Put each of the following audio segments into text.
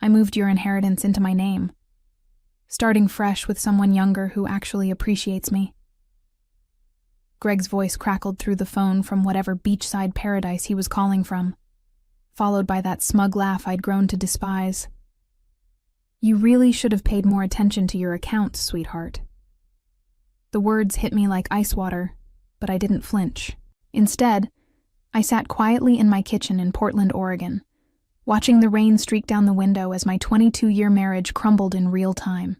I moved your inheritance into my name, starting fresh with someone younger who actually appreciates me." Greg's voice crackled through the phone from whatever beachside paradise he was calling from, followed by that smug laugh I'd grown to despise. "You really should have paid more attention to your accounts, sweetheart." The words hit me like ice water, but I didn't flinch. Instead, I sat quietly in my kitchen in Portland, Oregon, watching the rain streak down the window as my 22-year marriage crumbled in real time.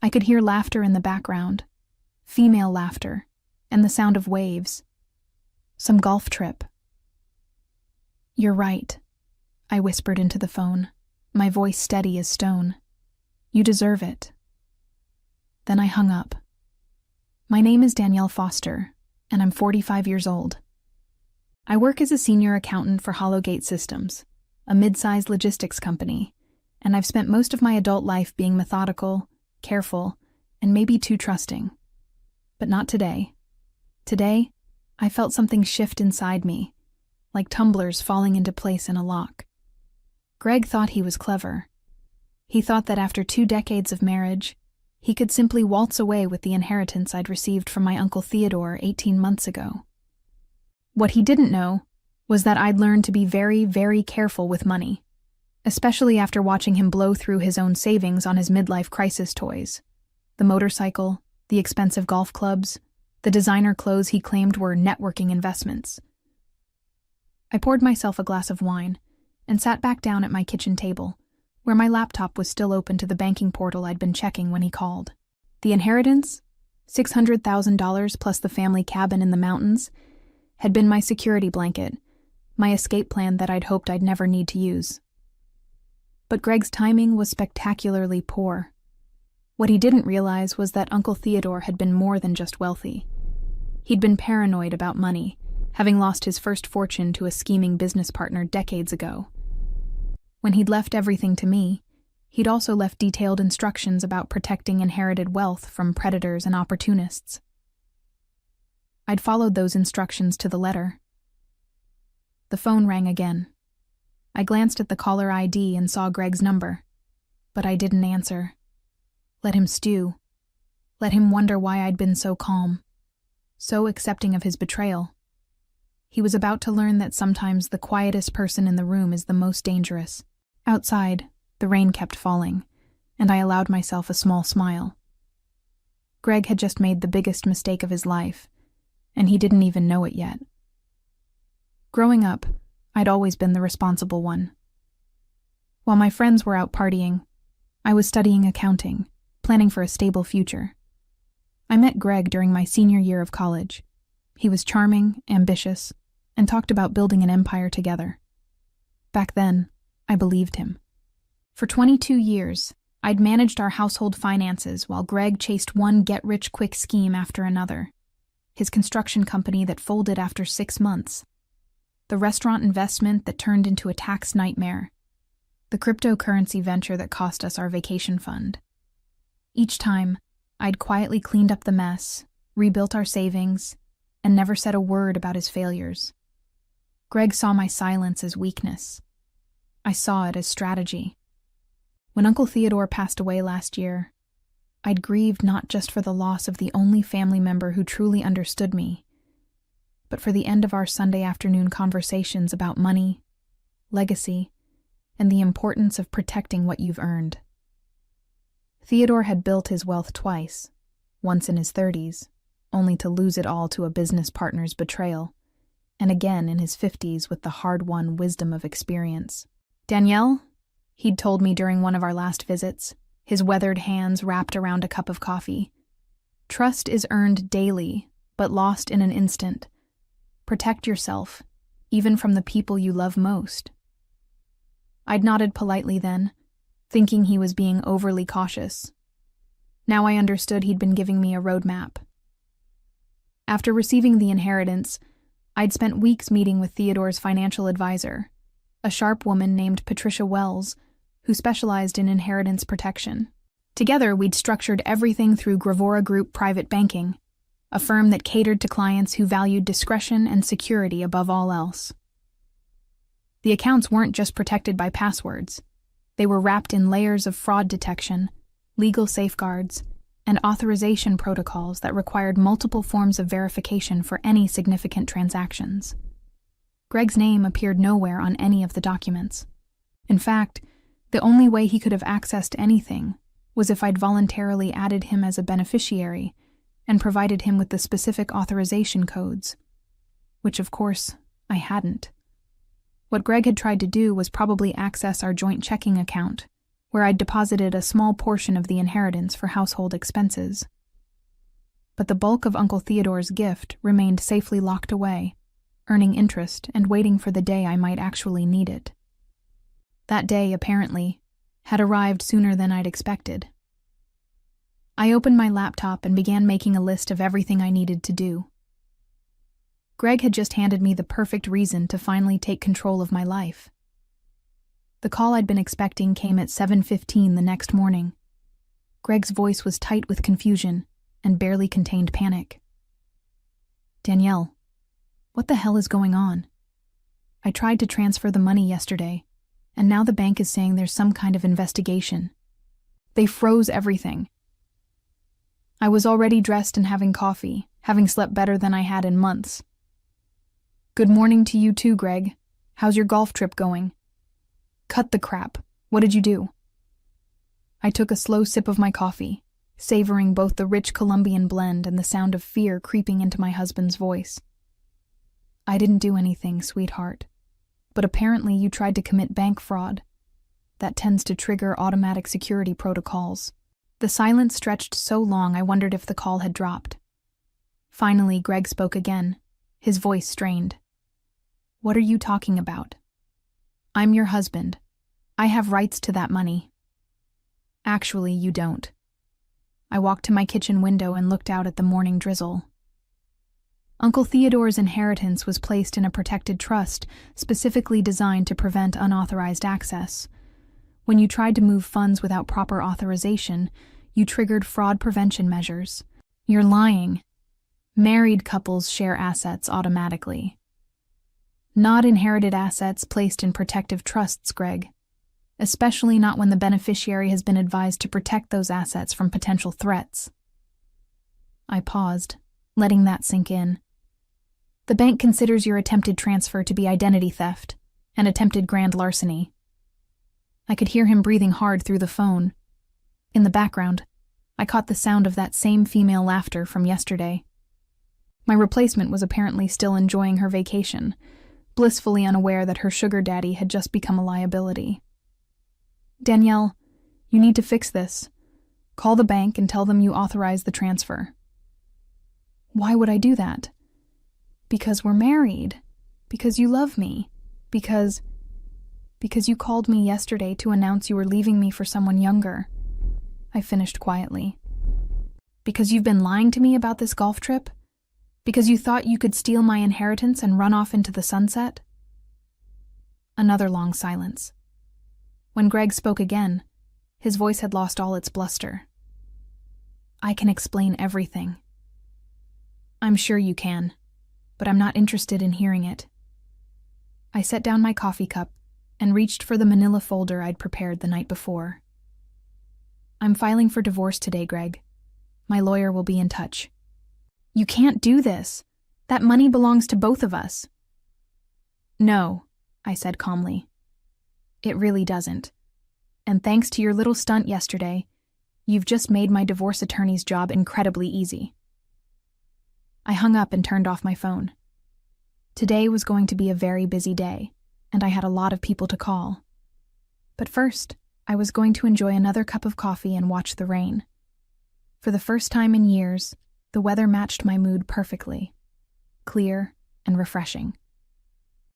I could hear laughter in the background, female laughter, and the sound of waves. Some golf trip. "You're right," I whispered into the phone, my voice steady as stone. "You deserve it." Then I hung up. My name is Danielle Foster, and I'm 45 years old. I work as a senior accountant for Hollowgate Systems, a mid-sized logistics company, and I've spent most of my adult life being methodical, careful, and maybe too trusting. But not today. Today, I felt something shift inside me, like tumblers falling into place in a lock. Greg thought he was clever. He thought that after 2 decades of marriage, he could simply waltz away with the inheritance I'd received from my Uncle Theodore 18 months ago. What he didn't know was that I'd learned to be very, very careful with money, especially after watching him blow through his own savings on his midlife crisis toys. The motorcycle, the expensive golf clubs, the designer clothes he claimed were networking investments. I poured myself a glass of wine and sat back down at my kitchen table, where my laptop was still open to the banking portal I'd been checking when he called. The inheritance, $600,000 plus the family cabin in the mountains, had been my security blanket, my escape plan that I'd hoped I'd never need to use. But Greg's timing was spectacularly poor. What he didn't realize was that Uncle Theodore had been more than just wealthy. He'd been paranoid about money, having lost his first fortune to a scheming business partner decades ago. When he'd left everything to me, he'd also left detailed instructions about protecting inherited wealth from predators and opportunists. I'd followed those instructions to the letter. The phone rang again. I glanced at the caller ID and saw Greg's number, but I didn't answer. Let him stew. Let him wonder why I'd been so calm, so accepting of his betrayal. He was about to learn that sometimes the quietest person in the room is the most dangerous. Outside, the rain kept falling, and I allowed myself a small smile. Greg had just made the biggest mistake of his life, and he didn't even know it yet. Growing up, I'd always been the responsible one. While my friends were out partying, I was studying accounting, planning for a stable future. I met Greg during my senior year of college. He was charming, ambitious, and talked about building an empire together. Back then, I believed him. For 22 years, I'd managed our household finances while Greg chased one get-rich-quick scheme after another. His construction company that folded after 6 months. The restaurant investment that turned into a tax nightmare. The cryptocurrency venture that cost us our vacation fund. Each time, I'd quietly cleaned up the mess, rebuilt our savings, and never said a word about his failures. Greg saw my silence as weakness. I saw it as strategy. When Uncle Theodore passed away last year, I'd grieved not just for the loss of the only family member who truly understood me, but for the end of our Sunday afternoon conversations about money, legacy, and the importance of protecting what you've earned. Theodore had built his wealth twice, once in his 30s, only to lose it all to a business partner's betrayal, and again in his 50s with the hard-won wisdom of experience. "Danielle," he'd told me during one of our last visits, his weathered hands wrapped around a cup of coffee, "trust is earned daily, but lost in an instant. Protect yourself, even from the people you love most." I'd nodded politely then, thinking he was being overly cautious. Now I understood he'd been giving me a roadmap. After receiving the inheritance, I'd spent weeks meeting with Theodore's financial advisor, a sharp woman named Patricia Wells, who specialized in inheritance protection. Together, we'd structured everything through Gravora Group Private Banking, a firm that catered to clients who valued discretion and security above all else. The accounts weren't just protected by passwords. They were wrapped in layers of fraud detection, legal safeguards, and authorization protocols that required multiple forms of verification for any significant transactions. Greg's name appeared nowhere on any of the documents. In fact, the only way he could have accessed anything was if I'd voluntarily added him as a beneficiary and provided him with the specific authorization codes, which of course I hadn't. What Greg had tried to do was probably access our joint checking account, where I'd deposited a small portion of the inheritance for household expenses. But the bulk of Uncle Theodore's gift remained safely locked away, earning interest and waiting for the day I might actually need it. That day, apparently, had arrived sooner than I'd expected. I opened my laptop and began making a list of everything I needed to do. Greg had just handed me the perfect reason to finally take control of my life. The call I'd been expecting came at 7:15 the next morning. Greg's voice was tight with confusion and barely contained panic. "Danielle, what the hell is going on? I tried to transfer the money yesterday, and now the bank is saying there's some kind of investigation. They froze everything." I was already dressed and having coffee, having slept better than I had in months. "Good morning to you too, Greg. How's your golf trip going?" "Cut the crap. What did you do?" I took a slow sip of my coffee, savoring both the rich Colombian blend and the sound of fear creeping into my husband's voice. "I didn't do anything, sweetheart. But apparently you tried to commit bank fraud. That tends to trigger automatic security protocols." The silence stretched so long I wondered if the call had dropped. Finally, Greg spoke again, his voice strained. "What are you talking about? I'm your husband. I have rights to that money." "Actually, you don't." I walked to my kitchen window and looked out at the morning drizzle. Uncle Theodore's inheritance was placed in a protected trust specifically designed to prevent unauthorized access. When you tried to move funds without proper authorization, you triggered fraud prevention measures. You're lying. Married couples share assets automatically. Not inherited assets placed in protective trusts, Greg. Especially not when the beneficiary has been advised to protect those assets from potential threats. I paused, letting that sink in. The bank considers your attempted transfer to be identity theft and attempted grand larceny. I could hear him breathing hard through the phone. In the background, I caught the sound of that same female laughter from yesterday. My replacement was apparently still enjoying her vacation, blissfully unaware that her sugar daddy had just become a liability. "Danielle, you need to fix this. Call the bank and tell them you authorize the transfer." "Why would I do that?" "Because we're married. Because you love me. Because you called me yesterday to announce you were leaving me for someone younger," I finished quietly. "Because you've been lying to me about this golf trip? Because you thought you could steal my inheritance and run off into the sunset?" Another long silence. When Greg spoke again, his voice had lost all its bluster. "I can explain everything." "I'm sure you can, but I'm not interested in hearing it." I set down my coffee cup and reached for the manila folder I'd prepared the night before. "I'm filing for divorce today, Greg. My lawyer will be in touch." "You can't do this. That money belongs to both of us." "No," I said calmly. "It really doesn't. And thanks to your little stunt yesterday, you've just made my divorce attorney's job incredibly easy." I hung up and turned off my phone. Today was going to be a very busy day, and I had a lot of people to call. But first, I was going to enjoy another cup of coffee and watch the rain. For the first time in years, the weather matched my mood perfectly, clear and refreshing.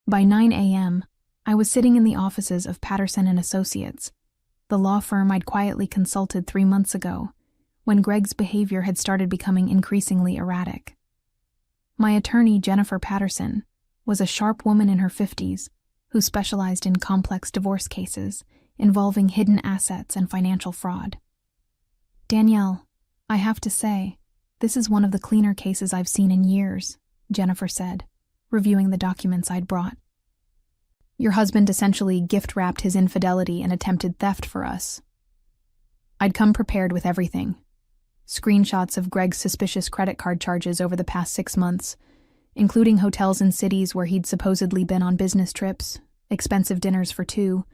By 9 a.m., I was sitting in the offices of Patterson & Associates, the law firm I'd quietly consulted 3 months ago, when Greg's behavior had started becoming increasingly erratic. My attorney, Jennifer Patterson, was a sharp woman in her 50s who specialized in complex divorce cases involving hidden assets and financial fraud. "Danielle, I have to say, this is one of the cleaner cases I've seen in years," Jennifer said, reviewing the documents I'd brought. Your husband essentially gift-wrapped his infidelity and attempted theft for us. I'd come prepared with everything. Screenshots of Greg's suspicious credit card charges over the past 6 months, including hotels in cities where he'd supposedly been on business trips, expensive dinners for 2,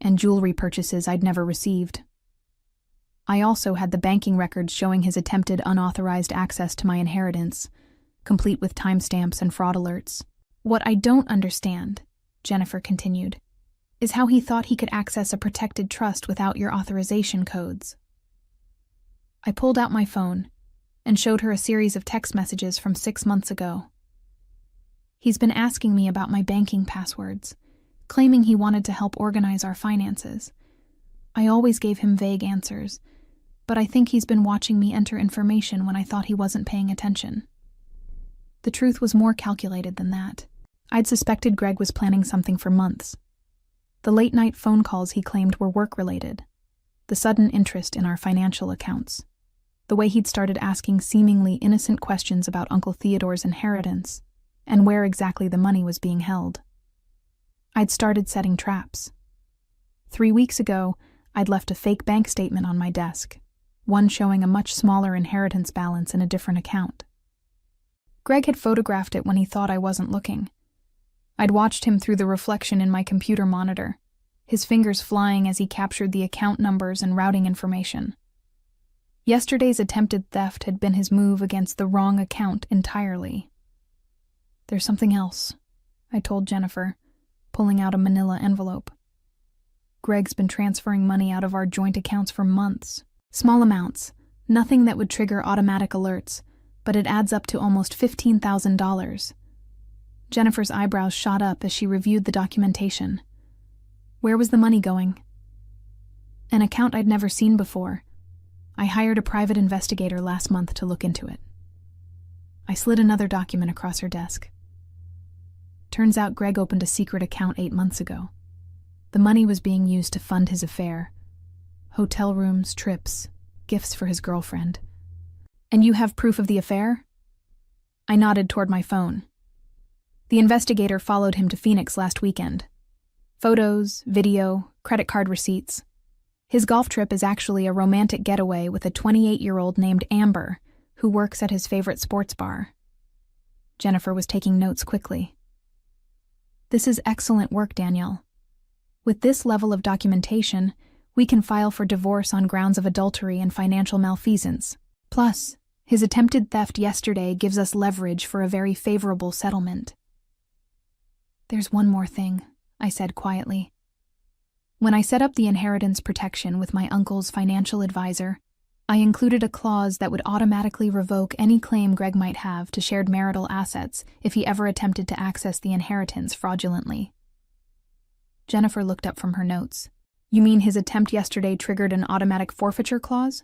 and jewelry purchases I'd never received. I also had the banking records showing his attempted unauthorized access to my inheritance, complete with timestamps and fraud alerts. What I don't understand, Jennifer continued, is how he thought he could access a protected trust without your authorization codes. I pulled out my phone and showed her a series of text messages from 6 months ago. He's been asking me about my banking passwords, claiming he wanted to help organize our finances. I always gave him vague answers, but I think he's been watching me enter information when I thought he wasn't paying attention. The truth was more calculated than that. I'd suspected Greg was planning something for months. The late-night phone calls he claimed were work-related, the sudden interest in our financial accounts, the way he'd started asking seemingly innocent questions about Uncle Theodore's inheritance, and where exactly the money was being held. I'd started setting traps. 3 weeks ago, I'd left a fake bank statement on my desk, one showing a much smaller inheritance balance in a different account. Greg had photographed it when he thought I wasn't looking. I'd watched him through the reflection in my computer monitor, his fingers flying as he captured the account numbers and routing information. Yesterday's attempted theft had been his move against the wrong account entirely. There's something else, I told Jennifer, pulling out a manila envelope. Greg's been transferring money out of our joint accounts for months. Small amounts, nothing that would trigger automatic alerts, but it adds up to almost $15,000. Jennifer's eyebrows shot up as she reviewed the documentation. Where was the money going? An account I'd never seen before. I hired a private investigator last month to look into it. I slid another document across her desk. Turns out Greg opened a secret account 8 months ago. The money was being used to fund his affair. Hotel rooms, trips, gifts for his girlfriend. And you have proof of the affair? I nodded toward my phone. The investigator followed him to Phoenix last weekend. Photos, video, credit card receipts. His golf trip is actually a romantic getaway with a 28-year-old named Amber, who works at his favorite sports bar. Jennifer was taking notes quickly. This is excellent work, Danielle. With this level of documentation, we can file for divorce on grounds of adultery and financial malfeasance. Plus, his attempted theft yesterday gives us leverage for a very favorable settlement. There's one more thing, I said quietly. When I set up the inheritance protection with my uncle's financial advisor, I included a clause that would automatically revoke any claim Greg might have to shared marital assets if he ever attempted to access the inheritance fraudulently. Jennifer looked up from her notes. You mean his attempt yesterday triggered an automatic forfeiture clause?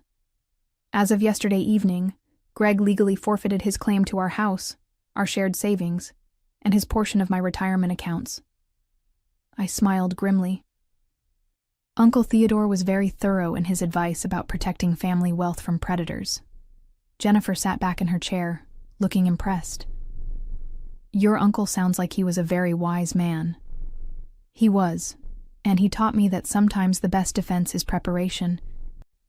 As of yesterday evening, Greg legally forfeited his claim to our house, our shared savings, and his portion of my retirement accounts. I smiled grimly. Uncle Theodore was very thorough in his advice about protecting family wealth from predators. Jennifer sat back in her chair, looking impressed. Your uncle sounds like he was a very wise man. He was, and he taught me that sometimes the best defense is preparation.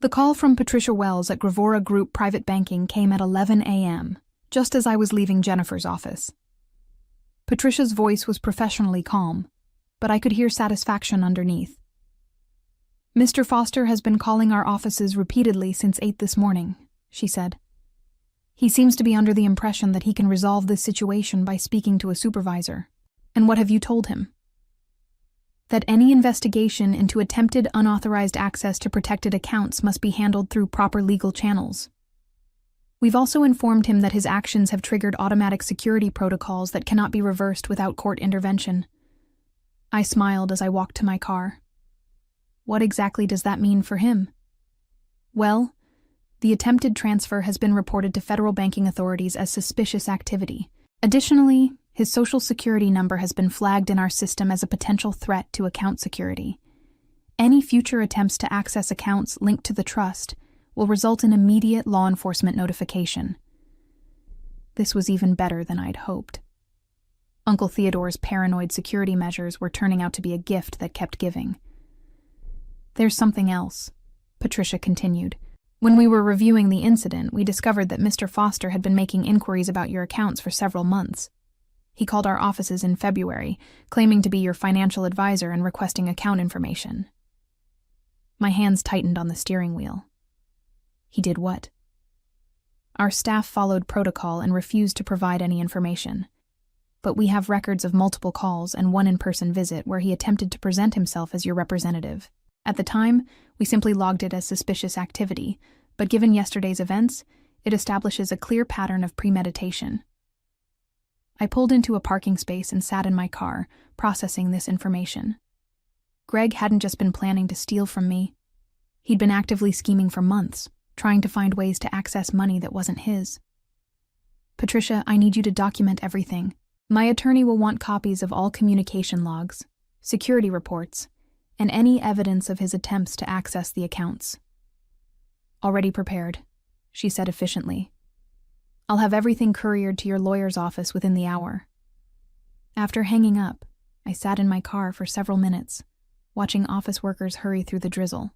The call from Patricia Wells at Gravora Group Private Banking came at 11 a.m., just as I was leaving Jennifer's office. Patricia's voice was professionally calm, but I could hear satisfaction underneath. Mr. Foster has been calling our offices repeatedly since 8 this morning, she said. He seems to be under the impression that he can resolve this situation by speaking to a supervisor. And what have you told him? That any investigation into attempted unauthorized access to protected accounts must be handled through proper legal channels. We've also informed him that his actions have triggered automatic security protocols that cannot be reversed without court intervention. I smiled as I walked to my car. What exactly does that mean for him? Well, the attempted transfer has been reported to federal banking authorities as suspicious activity. Additionally, his social security number has been flagged in our system as a potential threat to account security. Any future attempts to access accounts linked to the trust will result in immediate law enforcement notification. This was even better than I'd hoped. Uncle Theodore's paranoid security measures were turning out to be a gift that kept giving. "There's something else," Patricia continued. "When we were reviewing the incident, we discovered that Mr. Foster had been making inquiries about your accounts for several months. He called our offices in February, claiming to be your financial advisor and requesting account information." My hands tightened on the steering wheel. "He did what?" "Our staff followed protocol and refused to provide any information. But we have records of multiple calls and one in-person visit where he attempted to present himself as your representative. At the time, we simply logged it as suspicious activity, but given yesterday's events, it establishes a clear pattern of premeditation." I pulled into a parking space and sat in my car, processing this information. Greg hadn't just been planning to steal from me. He'd been actively scheming for months, trying to find ways to access money that wasn't his. "Patricia, I need you to document everything. My attorney will want copies of all communication logs, security reports, and any evidence of his attempts to access the accounts." "Already prepared," she said efficiently. "I'll have everything couriered to your lawyer's office within the hour." After hanging up, I sat in my car for several minutes, watching office workers hurry through the drizzle.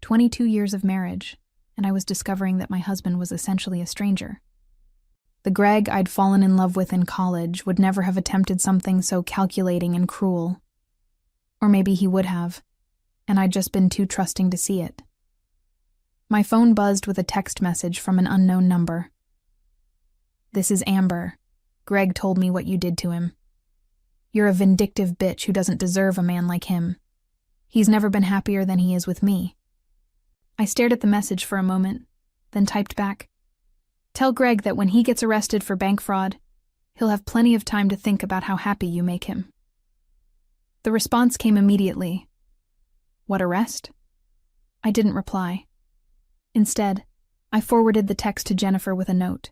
22 years of marriage, and I was discovering that my husband was essentially a stranger. The Greg I'd fallen in love with in college would never have attempted something so calculating and cruel. Or maybe he would have, and I'd just been too trusting to see it. My phone buzzed with a text message from an unknown number. "This is Amber. Greg told me what you did to him. You're a vindictive bitch who doesn't deserve a man like him. He's never been happier than he is with me." I stared at the message for a moment, then typed back, "Tell Greg that when he gets arrested for bank fraud, he'll have plenty of time to think about how happy you make him." The response came immediately. "What arrest?" I didn't reply. Instead, I forwarded the text to Jennifer with a note.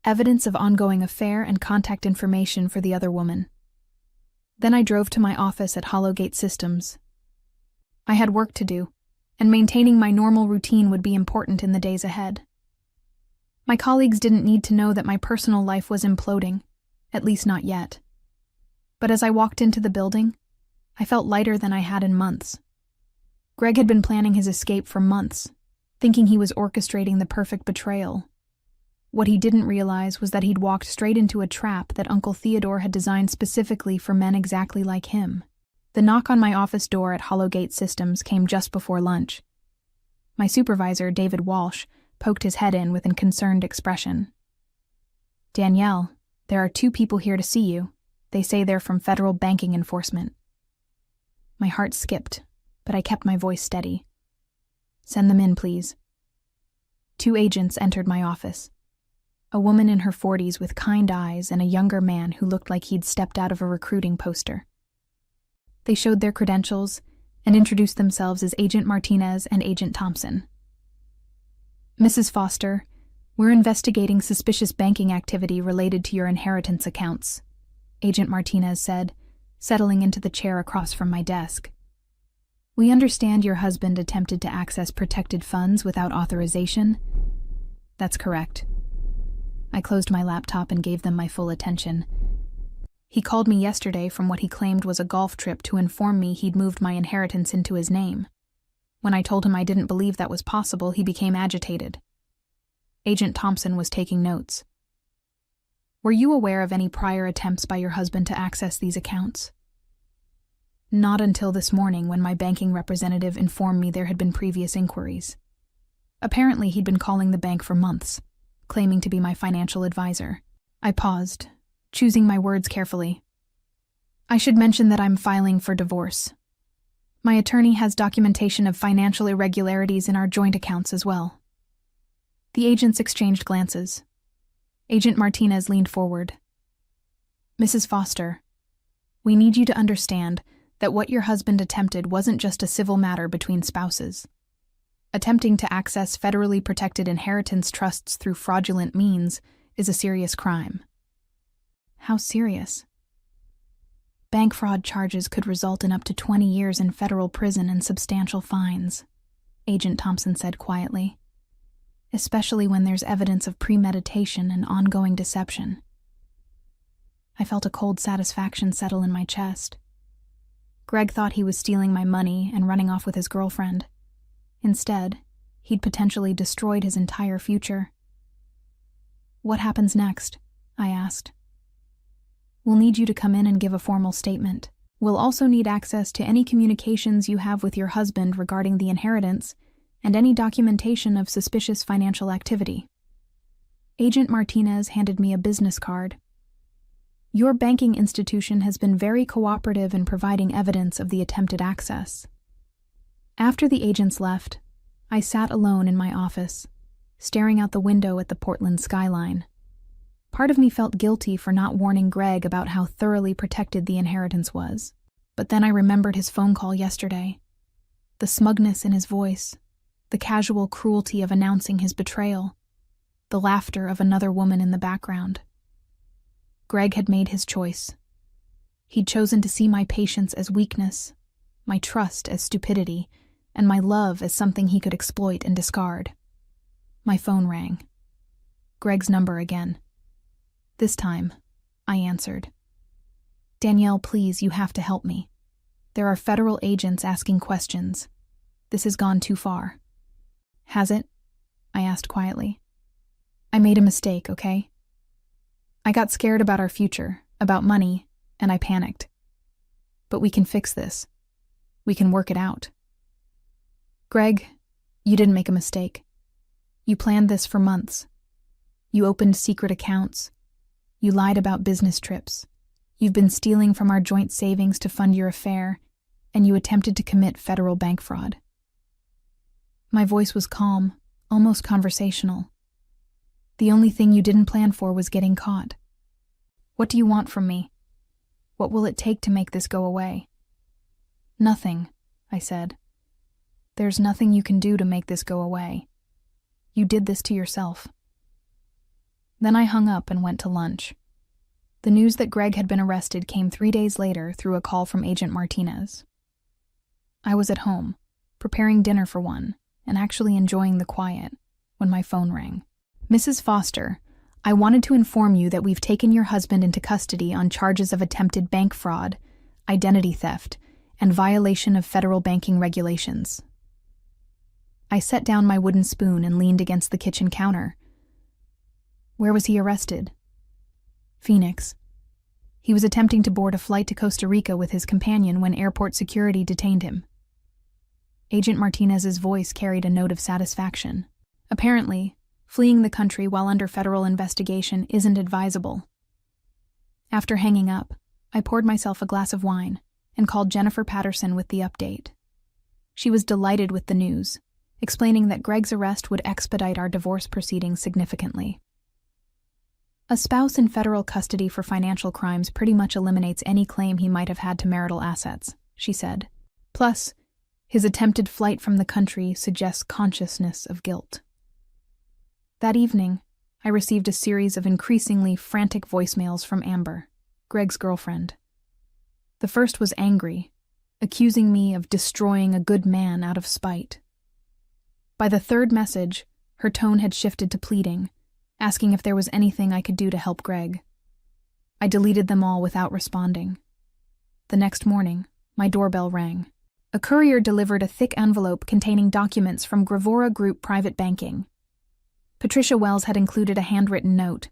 "Evidence of ongoing affair and contact information for the other woman." Then I drove to my office at Hollowgate Systems. I had work to do, and maintaining my normal routine would be important in the days ahead. My colleagues didn't need to know that my personal life was imploding, at least not yet. But as I walked into the building, I felt lighter than I had in months. Greg had been planning his escape for months, thinking he was orchestrating the perfect betrayal. What he didn't realize was that he'd walked straight into a trap that Uncle Theodore had designed specifically for men exactly like him. The knock on my office door at Hollowgate Systems came just before lunch. My supervisor, David Walsh, poked his head in with a concerned expression. "Danielle, there are 2 people here to see you. They say they're from Federal Banking Enforcement." My heart skipped, but I kept my voice steady. "Send them in, please." 2 agents entered my office. A woman in her 40s with kind eyes and a younger man who looked like he'd stepped out of a recruiting poster. They showed their credentials and introduced themselves as Agent Martinez and Agent Thompson. "Mrs. Foster, we're investigating suspicious banking activity related to your inheritance accounts," Agent Martinez said, settling into the chair across from my desk. "We understand your husband attempted to access protected funds without authorization." "That's correct." I closed my laptop and gave them my full attention. "He called me yesterday from what he claimed was a golf trip to inform me he'd moved my inheritance into his name. When I told him I didn't believe that was possible, he became agitated." Agent Thompson was taking notes. "Were you aware of any prior attempts by your husband to access these accounts?" "Not until this morning when my banking representative informed me there had been previous inquiries. Apparently he'd been calling the bank for months, claiming to be my financial advisor." I paused, choosing my words carefully. "I should mention that I'm filing for divorce. My attorney has documentation of financial irregularities in our joint accounts as well." The agents exchanged glances. Agent Martinez leaned forward. "Mrs. Foster, we need you to understand that what your husband attempted wasn't just a civil matter between spouses. Attempting to access federally protected inheritance trusts through fraudulent means is a serious crime." "How serious?" "Bank fraud charges could result in up to 20 years in federal prison and substantial fines," Agent Thompson said quietly. "Especially when there's evidence of premeditation and ongoing deception." I felt a cold satisfaction settle in my chest. Greg thought he was stealing my money and running off with his girlfriend. Instead, he'd potentially destroyed his entire future. "What happens next?" I asked. "We'll need you to come in and give a formal statement. We'll also need access to any communications you have with your husband regarding the inheritance and any documentation of suspicious financial activity." Agent Martinez handed me a business card. "Your banking institution has been very cooperative in providing evidence of the attempted access." After the agents left, I sat alone in my office, staring out the window at the Portland skyline. Part of me felt guilty for not warning Greg about how thoroughly protected the inheritance was. But then I remembered his phone call yesterday. The smugness in his voice, the casual cruelty of announcing his betrayal, the laughter of another woman in the background. Greg had made his choice. He'd chosen to see my patience as weakness, my trust as stupidity, and my love as something he could exploit and discard. My phone rang. Greg's number again. This time, I answered. "Danielle, please, you have to help me. There are federal agents asking questions. This has gone too far." "Has it?" I asked quietly. "I made a mistake, okay? I got scared about our future, about money, and I panicked. But we can fix this. We can work it out." "Greg, you didn't make a mistake. You planned this for months. You opened secret accounts. You lied about business trips. You've been stealing from our joint savings to fund your affair, and you attempted to commit federal bank fraud." My voice was calm, almost conversational. "The only thing you didn't plan for was getting caught. What do you want from me? What will it take to make this go away?" "Nothing," I said. "There's nothing you can do to make this go away. You did this to yourself." Then I hung up and went to lunch. The news that Greg had been arrested came 3 days later through a call from Agent Martinez. I was at home, preparing dinner for one, and actually enjoying the quiet, when my phone rang. "Mrs. Foster, I wanted to inform you that we've taken your husband into custody on charges of attempted bank fraud, identity theft, and violation of federal banking regulations." I set down my wooden spoon and leaned against the kitchen counter. "Where was he arrested?" "Phoenix. He was attempting to board a flight to Costa Rica with his companion when airport security detained him." Agent Martinez's voice carried a note of satisfaction. "Apparently, fleeing the country while under federal investigation isn't advisable." After hanging up, I poured myself a glass of wine and called Jennifer Patterson with the update. She was delighted with the news, explaining that Greg's arrest would expedite our divorce proceedings significantly. "A spouse in federal custody for financial crimes pretty much eliminates any claim he might have had to marital assets," she said. "Plus, his attempted flight from the country suggests consciousness of guilt." That evening, I received a series of increasingly frantic voicemails from Amber, Greg's girlfriend. The first was angry, accusing me of destroying a good man out of spite. By the third message, her tone had shifted to pleading, asking if there was anything I could do to help Greg. I deleted them all without responding. The next morning, my doorbell rang. A courier delivered a thick envelope containing documents from Gravora Group Private Banking. Patricia Wells had included a handwritten note.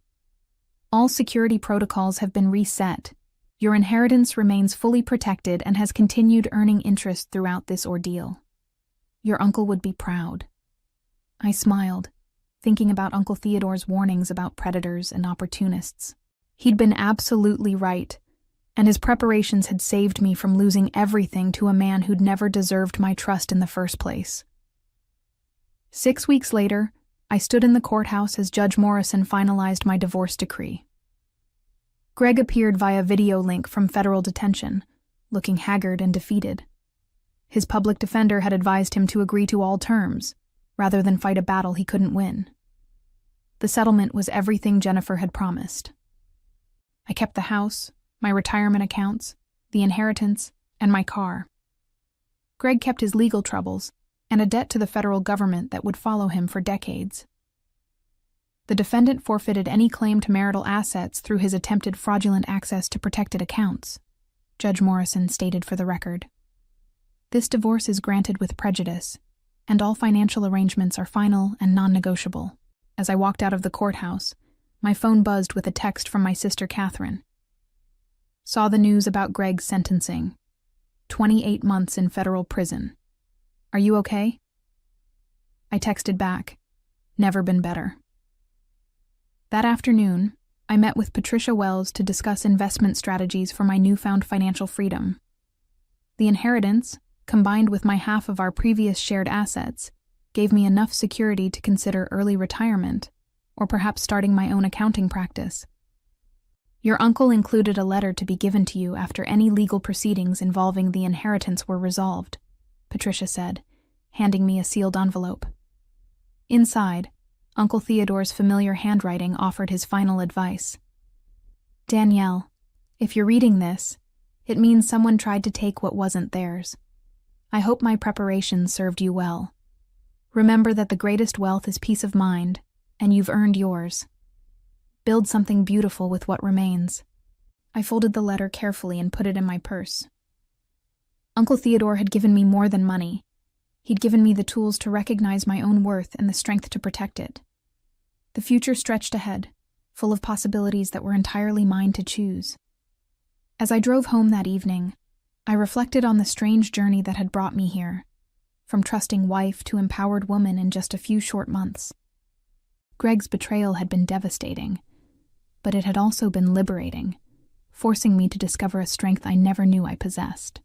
"All security protocols have been reset. Your inheritance remains fully protected and has continued earning interest throughout this ordeal. Your uncle would be proud." I smiled, thinking about Uncle Theodore's warnings about predators and opportunists. He'd been absolutely right, and his preparations had saved me from losing everything to a man who'd never deserved my trust in the first place. 6 weeks later, I stood in the courthouse as Judge Morrison finalized my divorce decree. Greg appeared via video link from federal detention, looking haggard and defeated. His public defender had advised him to agree to all terms, rather than fight a battle he couldn't win. The settlement was everything Jennifer had promised. I kept the house, my retirement accounts, the inheritance, and my car. Greg kept his legal troubles and a debt to the federal government that would follow him for decades. The defendant forfeited any claim to marital assets through his attempted fraudulent access to protected accounts, Judge Morrison stated for the record. This divorce is granted with prejudice, and all financial arrangements are final and non-negotiable. As I walked out of the courthouse, my phone buzzed with a text from my sister Catherine. Saw the news about Greg's sentencing. 28 months in federal prison. Are you okay? I texted back, never been better. That afternoon, I met with Patricia Wells to discuss investment strategies for my newfound financial freedom. The inheritance, combined with my half of our previous shared assets, gave me enough security to consider early retirement, or perhaps starting my own accounting practice. Your uncle included a letter to be given to you after any legal proceedings involving the inheritance were resolved, Patricia said, handing me a sealed envelope. Inside, Uncle Theodore's familiar handwriting offered his final advice. Danielle, if you're reading this, it means someone tried to take what wasn't theirs. I hope my preparation served you well. Remember that the greatest wealth is peace of mind, and you've earned yours. Build something beautiful with what remains. I folded the letter carefully and put it in my purse. Uncle Theodore had given me more than money. He'd given me the tools to recognize my own worth and the strength to protect it. The future stretched ahead, full of possibilities that were entirely mine to choose. As I drove home that evening, I reflected on the strange journey that had brought me here, from trusting wife to empowered woman in just a few short months. Greg's betrayal had been devastating, but it had also been liberating, forcing me to discover a strength I never knew I possessed.